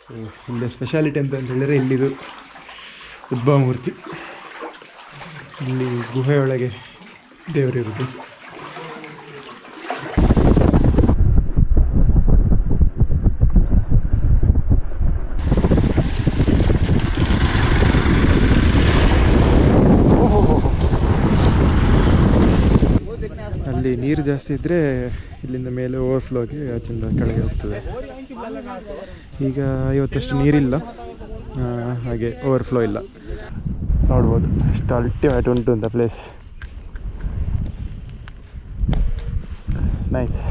So ಇಲ್ಲಿ speciality ಅಂತ ಹೇಳಿದರೆ ಇಲ್ಲಿದು ಉದ್ಭವ ಮೂರ್ತಿ. ಇಲ್ಲಿ ಗುಹೆಯೊಳಗೆ ದೇವರಿರೋದು. ಅಲ್ಲಿ ನೀರು ಜಾಸ್ತಿ ಇದ್ದರೆ ಇಲ್ಲಿಂದ ಮೇಲೆ ಓವರ್ಫ್ಲೋಗೆ ಆಚಿಂದ ಕೆಳಗೆ ಹೋಗ್ತದೆ. ಈಗ ಇವತ್ತಷ್ಟು ನೀರಿಲ್ಲ, ಹಾಗೆ ಓವರ್ಫ್ಲೋ ಇಲ್ಲ. ನೋಡ್ಬೋದು ಎಷ್ಟು ಅಲ್ಟಿಮೇಟ್ ಉಂಟು ಅಂತ ಪ್ಲೇಸ್. ನೈಸ್.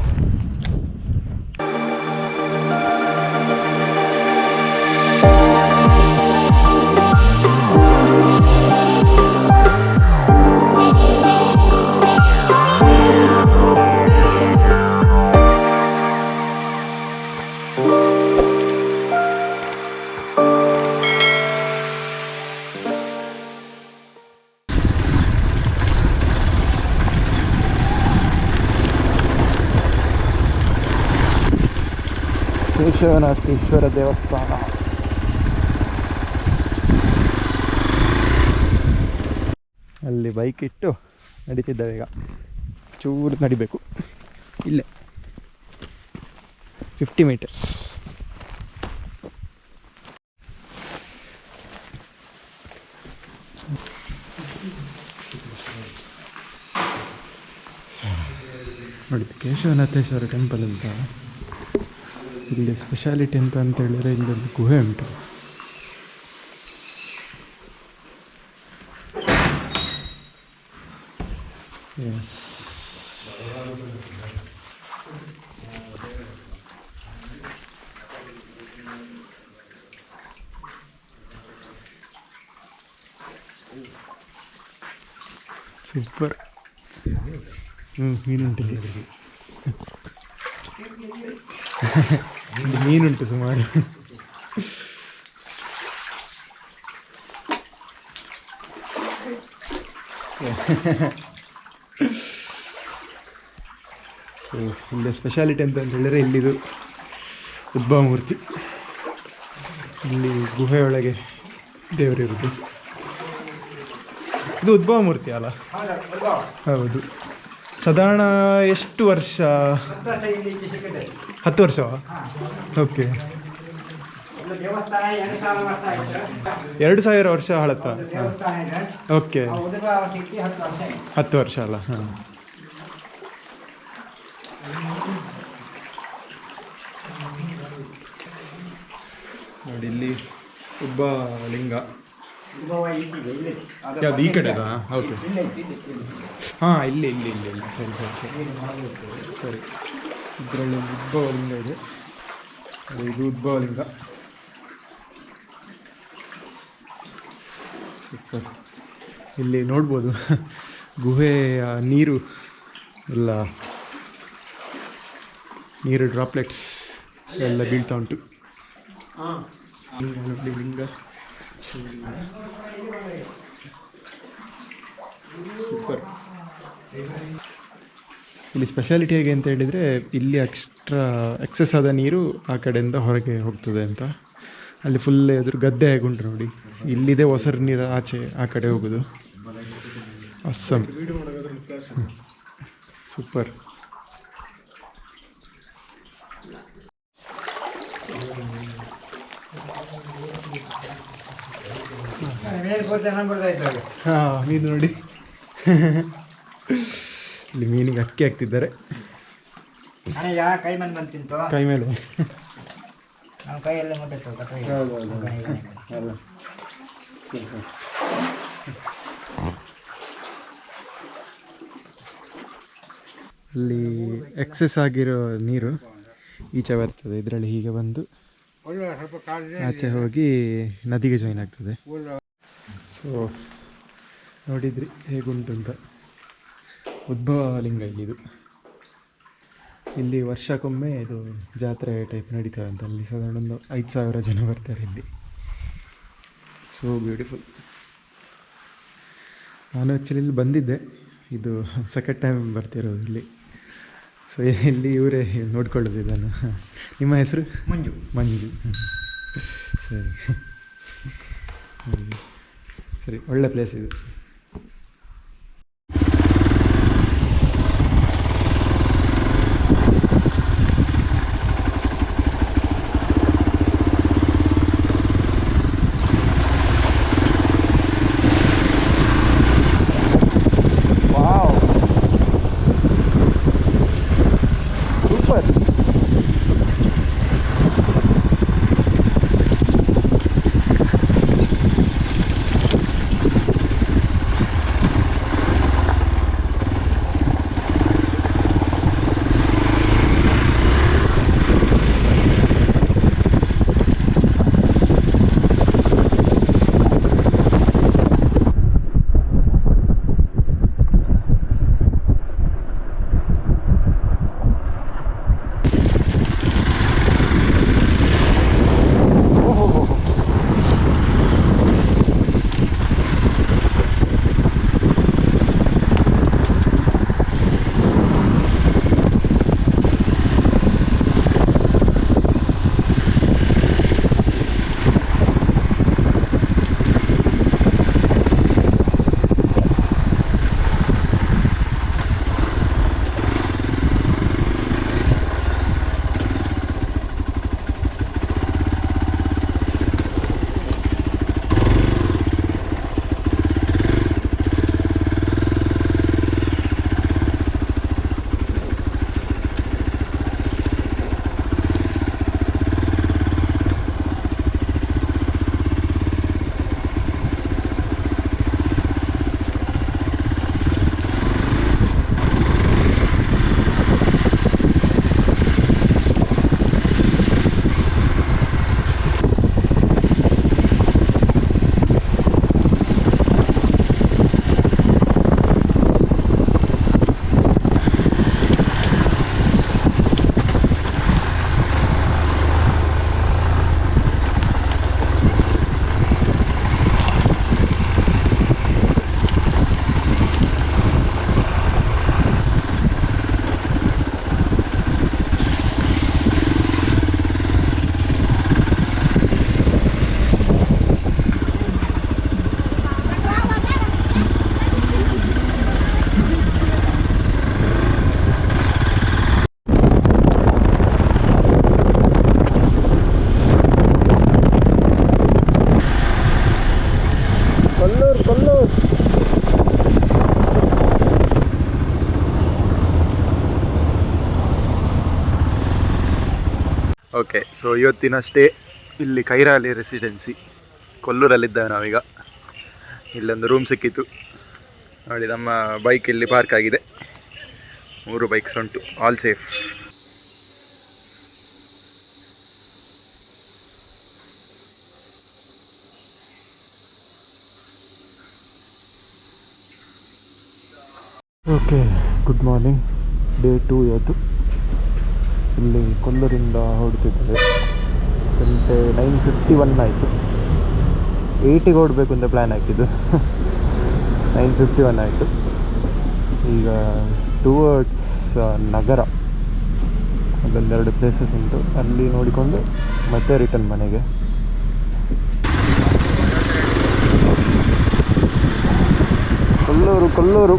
ಕೇಶವನಾಥೇಶ್ವರ ದೇವಸ್ಥಾನ. ಅಲ್ಲಿ ಬೈಕ್ ಇಟ್ಟು ನಡೀತಿದ್ದಾವೆ. ಈಗ ಚೂರು ನಡಿಬೇಕು, ಇಲ್ಲೇ 50 ಮೀಟರ್ಸ್. ನೋಡಿ, ಕೇಶವನಾಥೇಶ್ವರ ಟೆಂಪಲ್ ಅಂತ. ಇಲ್ಲಿ ಸ್ಪೆಷಾಲಿಟಿ ಅಂತ ಹೇಳಿದರೆ ಇಲ್ಲೊಂದು ಗುಹೆ ಉಂಟು. ಸೂಪರ್. ಮೀನುಂಟು, ಮೀನುಂಟು ಸುಮಾರು. ಸೊ ಇಲ್ಲಿ ಸ್ಪೆಷಾಲಿಟಿ ಅಂತ ಹೇಳಿದರೆ ಇಲ್ಲಿದು ಉದ್ಭವ ಮೂರ್ತಿ. ಇಲ್ಲಿ ಗುಹೆಯೊಳಗೆ ದೇವರಿರೋದು. ಇದು ಉದ್ಭವ ಮೂರ್ತಿ ಅಲ್ಲ? ಹೌದು. ಸಾಧಾರಣ ಎಷ್ಟು ವರ್ಷ? 10 ವರ್ಷವಾ? ಓಕೆ. 2000 ವರ್ಷ ಹಳತ್ತ? ಓಕೆ, 10 ವರ್ಷ ಅಲ್ಲ? ಹಾಂ. ನೋಡಿ, ಇಲ್ಲಿ ಉದ್ಭವ ಲಿಂಗ. ಯಾವುದು ಈ ಕಡೆದಾ? ಓಕೆ. ಹಾಂ, ಇಲ್ಲಿ ಇಲ್ಲಿ ಇಲ್ಲಿ ಇಲ್ಲಿ ಸರಿ ಸರಿ ಸರಿ ಸರಿ. ಇದರಲ್ಲಿ ಉದ್ಭವ ಲಿಂಗ ಇದೆ. ಇದು ಉದ್ಭವ ಲಿಂಗ. ಸೂಪರ್. ಇಲ್ಲಿ ನೋಡ್ಬೋದು ಗುಹೆಯ ನೀರು ಎಲ್ಲ, ನೀರು ಡ್ರಾಪ್ಲೆಟ್ಸ್ ಎಲ್ಲ ಬೀಳ್ತಾ ಉಂಟು. ನೋಡಿ ಲಿಂಗ, ಸೂಪರ್. ಇಲ್ಲಿ ಸ್ಪೆಷಾಲಿಟಿ ಹೇಗೆ ಅಂತ ಹೇಳಿದರೆ, ಇಲ್ಲಿ ಎಕ್ಸೆಸ್ ಆದ ನೀರು ಆ ಕಡೆಯಿಂದ ಹೊರಗೆ ಹೋಗ್ತದೆ ಅಂತ. ಅಲ್ಲಿ ಫುಲ್ ಎದುರು ಗದ್ದೆ ಹೇಗೆ ಉಂಟು ನೋಡಿ, ಇಲ್ಲಿದೆ ಹೊಸರು ನೀರು ಆಚೆ ಆ ಕಡೆ ಹೋಗೋದು. ಅಸ್ಸಮ್, ಸೂಪರ್. ಹಾಂ, ಮೀನು ನೋಡಿ. ಇಲ್ಲಿ ಮೀನಿಗೆ ಅಕ್ಕಿ ಹಾಕ್ತಿದ್ದಾರೆ ಕೈ ಮೇಲೆ. ಅಲ್ಲಿ ಎಕ್ಸೆಸ್ ಆಗಿರೋ ನೀರು ಈಚೆ ಬರ್ತದೆ. ಇದರಲ್ಲಿ ಹೀಗೆ ಬಂದು ಆಚೆ ಹೋಗಿ ನದಿಗೆ ಜಾಯಿನ್ ಆಗ್ತದೆ. ಸೊ ನೋಡಿದ್ರಿ ಹೇಗುಂಟು ಅಂತ. ಉದ್ಭವ ಲಿಂಗ ಇಲ್ಲಿದು. ಇಲ್ಲಿ ವರ್ಷಕ್ಕೊಮ್ಮೆ ಇದು ಜಾತ್ರೆ ಟೈಪ್ ನಡೀತದೆ ಅಂತ. ಅಲ್ಲಿ ಸಾಧಾರಣ ಒಂದು 5000 ಜನ ಬರ್ತಾರೆ ಇಲ್ಲಿ. So beautiful. ನಾನು ಆ್ಯಕ್ಚುಲಿ ಇಲ್ಲಿ ಬಂದಿದ್ದೆ, ಇದು ಸೆಕೆಂಡ್ ಟೈಮ್ ಬರ್ತಿರೋದು ಇಲ್ಲಿ. ಸೊ ಇಲ್ಲಿ ಇವರೇ ನೋಡ್ಕೊಳ್ಳೋದು ಇದನ್ನು. ನಿಮ್ಮ ಹೆಸರು? ಮಂಜು. ಮಂಜು. ಸರಿ ಸರಿ, ಒಳ್ಳೆ ಪ್ಲೇಸ್ ಇದು. ಓಕೆ, ಸೊ ಇವತ್ತಿನ ಸ್ಟೇ ಇಲ್ಲಿ ಕೈರಾಲಿ ರೆಸಿಡೆನ್ಸಿ ಕೊಲ್ಲೂರಲ್ಲಿದ್ದೇವೆ ನಾವೀಗ. ಇಲ್ಲೊಂದು ರೂಮ್ ಸಿಕ್ಕಿತ್ತು ನೋಡಿ, ನಮ್ಮ ಬೈಕ್ ಇಲ್ಲಿ ಪಾರ್ಕ್ ಆಗಿದೆ. 3 ಬೈಕ್ಸ್ ಉಂಟು, all safe. Okay, good morning. Day 2 ಇವತ್ತು. ಇಲ್ಲಿ ಕೊಲ್ಲೂರಿಂದ ಹೊರಡ್ತಿದ್ದೇವೆ. ಗಂಟೆ 9:51 ಆಯಿತು. 8ಗೆ ಹೊರಡಬೇಕು ಅಂತ ಪ್ಲ್ಯಾನ್ ಹಾಕಿದ್ದು. 9:51 ಆಯಿತು. ಈಗ ಟುವರ್ಡ್ಸ್ ನಗರ ಅಲ್ಲೊಂದೆರಡು ಪ್ಲೇಸಸ್ ಉಂಟು, ಅಲ್ಲಿ ನೋಡಿಕೊಂಡು ಮತ್ತೆ ರಿಟರ್ನ್ ಮನೆಗೆ. ಕೊಲ್ಲೂರು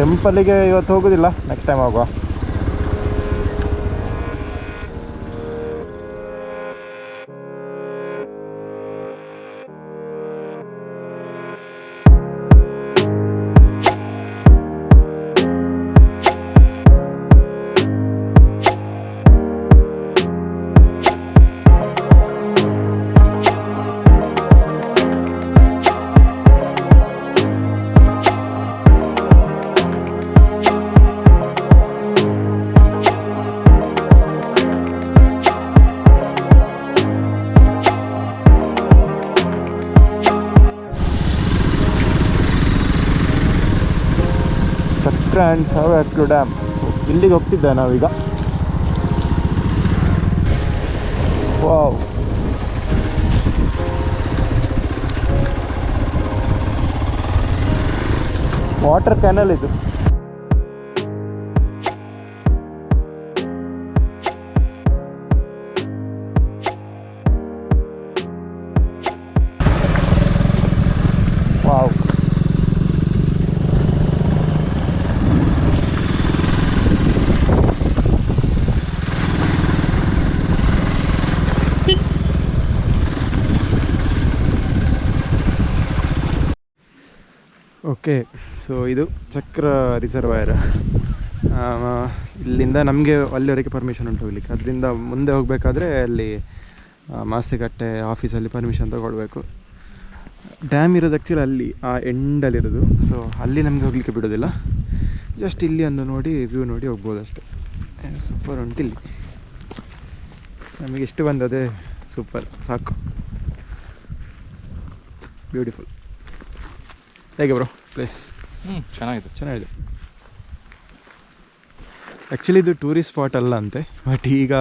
ಟೆಂಪಲಿಗೆ ಇವತ್ತು ಹೋಗೋದಿಲ್ಲ, ನೆಕ್ಸ್ಟ್ ಟೈಮ್ ಹೋಗುವ. Chakra and Savehaklu Dam, ಇಲ್ಲಿಗೆ ಹೋಗ್ತಿದ್ದೆ ನಾವೀಗ. ವಾವ್, ವಾಟರ್ ಕ್ಯಾನಲ್ ಇದು. ಓಕೆ, ಸೊ ಇದು ಚಕ್ರ ರಿಸರ್ವಾಯರ್. ಇಲ್ಲಿಂದ ನಮಗೆ ಅಲ್ಲಿವರೆಗೆ ಪರ್ಮಿಷನ್ ಉಂಟು ಹೋಗ್ಲಿಕ್ಕೆ. ಅದರಿಂದ ಮುಂದೆ ಹೋಗಬೇಕಾದ್ರೆ ಅಲ್ಲಿ ಮಾಸ್ತಿಕಟ್ಟೆ ಆಫೀಸಲ್ಲಿ ಪರ್ಮಿಷನ್ ತೊಗೊಳ್ಬೇಕು. ಡ್ಯಾಮ್ ಇರೋದು ಆ್ಯಕ್ಚುಲಿ ಅಲ್ಲಿ ಆ ಎಂಡಲ್ಲಿರೋದು. ಸೊ ಅಲ್ಲಿ ನಮಗೆ ಹೋಗಲಿಕ್ಕೆ ಬಿಡೋದಿಲ್ಲ. ಜಸ್ಟ್ ಇಲ್ಲಿ ಒಂದು ನೋಡಿ ವ್ಯೂ ನೋಡಿ ಹೋಗ್ಬೋದು ಅಷ್ಟೇ. ಸೂಪರ್ ಉಂಟು ಇಲ್ಲಿ. ನಮಗೆ ಎಷ್ಟು ಬಂದದೆ ಸೂಪರ್, ಸಾಕು. ಬ್ಯೂಟಿಫುಲ್. ಹೇಗೆ ಬ್ರೋ ಪ್ಲೇಸ್? ಚೆನ್ನಾಗಿದೆ. ಆ್ಯಕ್ಚುಲಿ ಇದು ಟೂರಿಸ್ಟ್ ಸ್ಪಾಟ್ ಅಲ್ಲ ಅಂತೆ, ಬಟ್ ಈಗ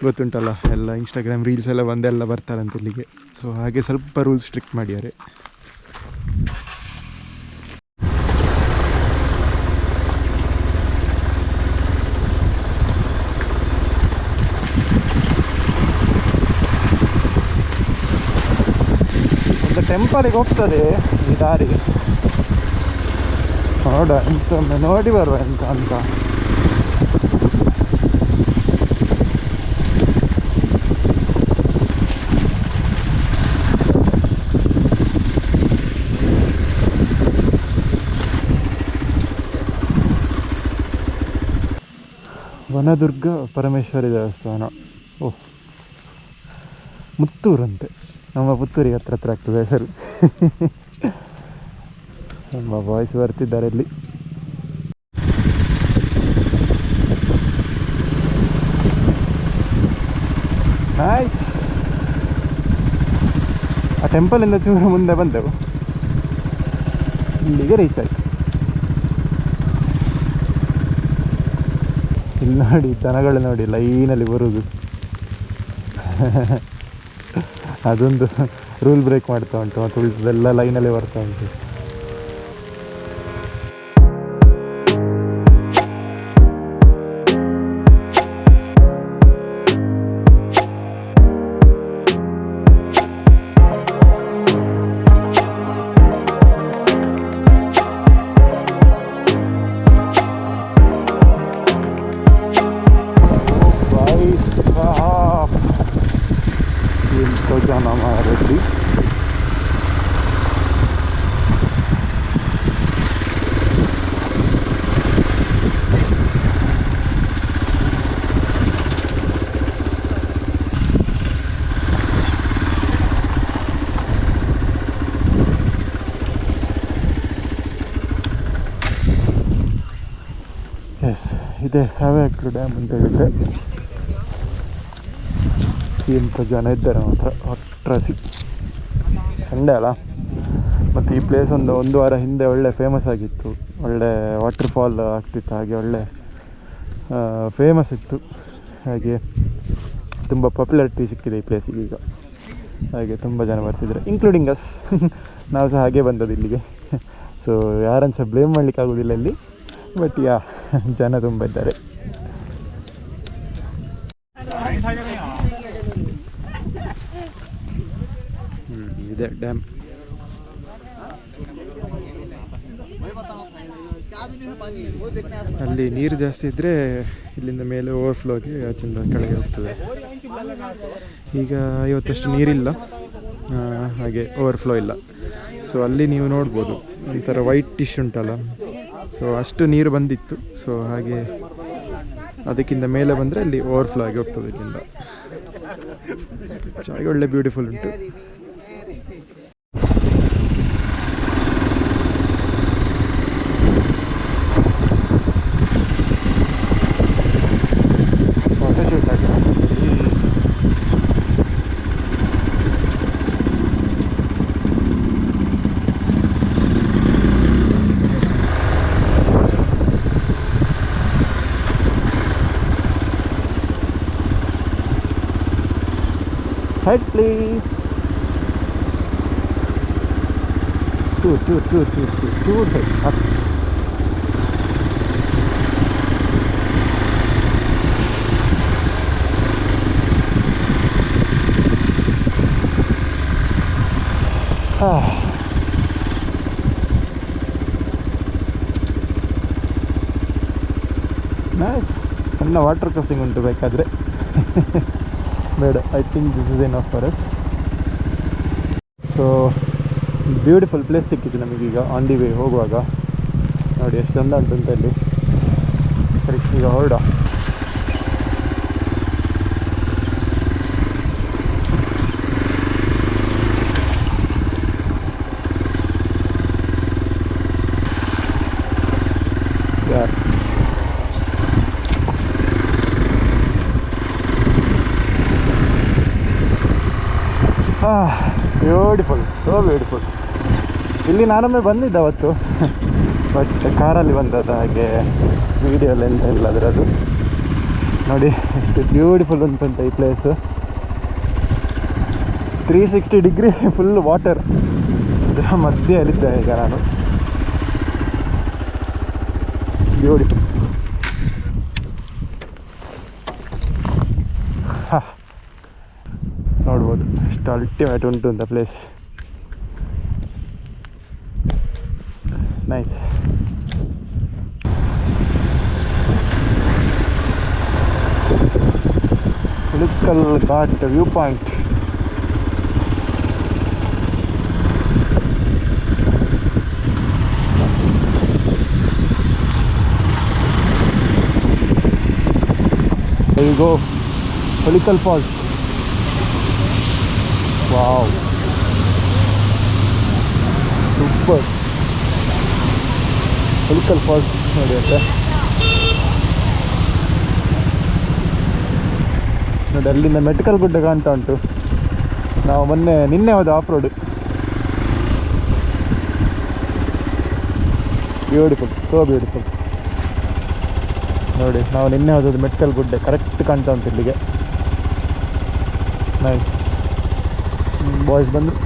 ಗೊತ್ತುಂಟಲ್ಲ ಎಲ್ಲ ಇನ್ಸ್ಟಾಗ್ರಾಮ್ ರೀಲ್ಸ್ ಎಲ್ಲ ಬಂದೆಲ್ಲ ಬರ್ತಾರಂತೆ ಇಲ್ಲಿಗೆ. ಸೊ ಹಾಗೆ ಸ್ವಲ್ಪ ರೂಲ್ಸ್ ಸ್ಟ್ರಿಕ್ಟ್ ಮಾಡಿದ್ದಾರೆ. ಒಂದು ಟೆಂಪಲಿಗೆ ಹೋಗ್ತದೆ ಈ ದಾರಿ, ನೋಡ ಎಂತೊಮ್ಮೆ ನೋಡಿ ಬರುವ ಅಂತ. ವನದುರ್ಗ ಪರಮೇಶ್ವರಿ ದೇವಸ್ಥಾನ. ಓಹ್, ಮುತ್ತೂರಂತೆ. ನಮ್ಮ ಪುತ್ತೂರಿಗೆ ಹತ್ರ ಆಗ್ತದೆ ಹೆಸರು. ನಮ್ಮ ಬಾಯ್ಸ್ ಬರ್ತಿದ್ದಾರೆ ಇಲ್ಲಿ. ನೈಸ್. ಆ ಟೆಂಪಲಿಂದ ಚೂರು ಮುಂದೆ ಬಂದೆವು, ಇಲ್ಲಿಗೆ ರೀಚ್ ಆಯಿತು. ಇಲ್ಲಿ ನೋಡಿ ದನಗಳು ನೋಡಿ ಲೈನಲ್ಲಿ ಬರುವುದು. ಅದೊಂದು ರೂಲ್ ಬ್ರೇಕ್ ಮಾಡ್ತಾ ಉಂಟು, ಮತ್ತು ಉಳಿದೆಲ್ಲ ಲೈನಲ್ಲಿ ಬರ್ತಾ ಉಂಟು. ಜನ ಮಾರಲಿ. ಎಸ್, ಇದೆ ಸಾವೇಹಕ್ಲು ಡ್ಯಾಮ್ ಅಂತ ಹೇಳಿದ್ರೆ. ಎಂಥ ಜನ ಇದ್ದಾರೆ ಮಾತ್ರ, ಅಟ್ರಾಸಿ. ಸಂಡೇ ಅಲ್ಲ, ಮತ್ತು ಈ ಪ್ಲೇಸ್ ಒಂದು ವಾರ ಹಿಂದೆ ಒಳ್ಳೆ ಫೇಮಸ್ ಆಗಿತ್ತು. ಒಳ್ಳೆ ವಾಟರ್ ಫಾಲ್ ಆಗ್ತಿತ್ತು, ಹಾಗೆ ಒಳ್ಳೆ ಫೇಮಸ್ ಇತ್ತು. ಹಾಗೆ ತುಂಬ ಪಾಪ್ಯುಲಾರಿಟಿ ಸಿಕ್ಕಿದೆ ಈ ಪ್ಲೇಸಿಗೆ ಈಗ. ಹಾಗೆ ತುಂಬ ಜನ ಬರ್ತಿದ್ದಾರೆ, ಇನ್ಕ್ಲೂಡಿಂಗ್ ಅಸ್. ನಾವು ಸಹ ಹಾಗೆ ಬಂದದ್ದು ಇಲ್ಲಿಗೆ. ಸೊ ಯಾರನ್ನು ಸಹ ಬ್ಲೇಮ್ ಮಾಡಲಿಕ್ಕೆ ಆಗೋದಿಲ್ಲ ಇಲ್ಲಿ, ಬಟ್ ಜನ ತುಂಬ ಇದ್ದಾರೆ. ಇದೆ ಡ್ಯಾಮ್. ಅಲ್ಲಿ ನೀರು ಜಾಸ್ತಿ ಇದ್ದರೆ ಇಲ್ಲಿಂದ ಮೇಲೆ ಓವರ್ಫ್ಲೋಗೆ ಆಚಿಂದ ಕೆಳಗೆ ಹೋಗ್ತದೆ. ಈಗ ಇವತ್ತಷ್ಟು ನೀರಿಲ್ಲ, ಹಾಗೆ ಓವರ್ಫ್ಲೋ ಇಲ್ಲ. ಸೊ ಅಲ್ಲಿ ನೀವು ನೋಡ್ಬೋದು ಒಂಥರ ವೈಟ್ ಟಿಶ್ ಉಂಟಲ್ಲ, ಸೊ ಅಷ್ಟು ನೀರು ಬಂದಿತ್ತು. ಸೊ ಹಾಗೆ ಅದಕ್ಕಿಂತ ಮೇಲೆ ಬಂದರೆ ಅಲ್ಲಿ ಓವರ್ಫ್ಲೋ ಆಗಿ ಹೋಗ್ತದೆ ಇಲ್ಲಿಂದ. ಚೆನ್ನಾಗಿ ಒಳ್ಳೆ ಬ್ಯೂಟಿಫುಲ್ ಉಂಟು. Side please. Two side. Up. Nice. ಸಣ್ಣ ವಾಟರ್ ಕ್ರಾಸಿಂಗ್ ಉಂಟು ಬೇಕಾದರೆ. ಬೇಡ, I think this is enough for us. So beautiful place ಸಿಕ್ಕಿತ್ತು ನಮಗೀಗ ಆನ್ ದಿ ವೇ ಹೋಗುವಾಗ. ನೋಡಿ ಎಷ್ಟು ಚಂದ ಉಂಟು ಅಲ್ಲಿ. ಸರಿ, ಈಗ ಹೊರಡ. Beautiful, so beautiful. ಇಲ್ಲಿ ನಾನೊಮ್ಮೆ ಬಂದಿದ್ದೆ ಅವತ್ತು, ಬಟ್ ಕಾರಲ್ಲಿ ಬಂದದ್ದು, ಹಾಗೆ ವೀಡಿಯೋ ಎಲ್ಲ ಎಂತ ಇಲ್ಲ ಅದರದ್ದು. ನೋಡಿ ಎಷ್ಟು ಬ್ಯೂಟಿಫುಲ್ ಉಂಟಂತ ಈ ಪ್ಲೇಸು. 360 degree full water. ಅದರ ಮಧ್ಯೆಯಲ್ಲಿದ್ದೆ ಈಗ ನಾನು. ಬ್ಯೂಟಿಫುಲ್. ನೋಡ್ಬೋದು ಎಷ್ಟು ಅಲ್ಟಿಮೇಟ್ ಉಂಟು ಅಂತ place. Nice. Hulikal ghat view point. There you go, Hulikal Falls. Wow, super. Hulikal Falls ನೋಡಿ ಅಂತ ನೋಡಿ, ಅಲ್ಲಿಂದ ಮೆಟ್ಕಲ್ ಗುಡ್ಡ ಕಾಣ್ತಾ ಉಂಟು. ನಾವು ನಿನ್ನೆ ಹೋದ of road. Beautiful, so beautiful. ನೋಡಿ, ನಾವು ನಿನ್ನೆ ಹೋದದ್ದು ಮೆಟ್ಕಲ್ ಗುಡ್ಡೆ ಕರೆಕ್ಟ್ ಕಾಣ್ತಾ ಉಂಟು ಇಲ್ಲಿಗೆ. ನೈಸ್. ಬಾಯ್ಸ್ ಬಂದರು.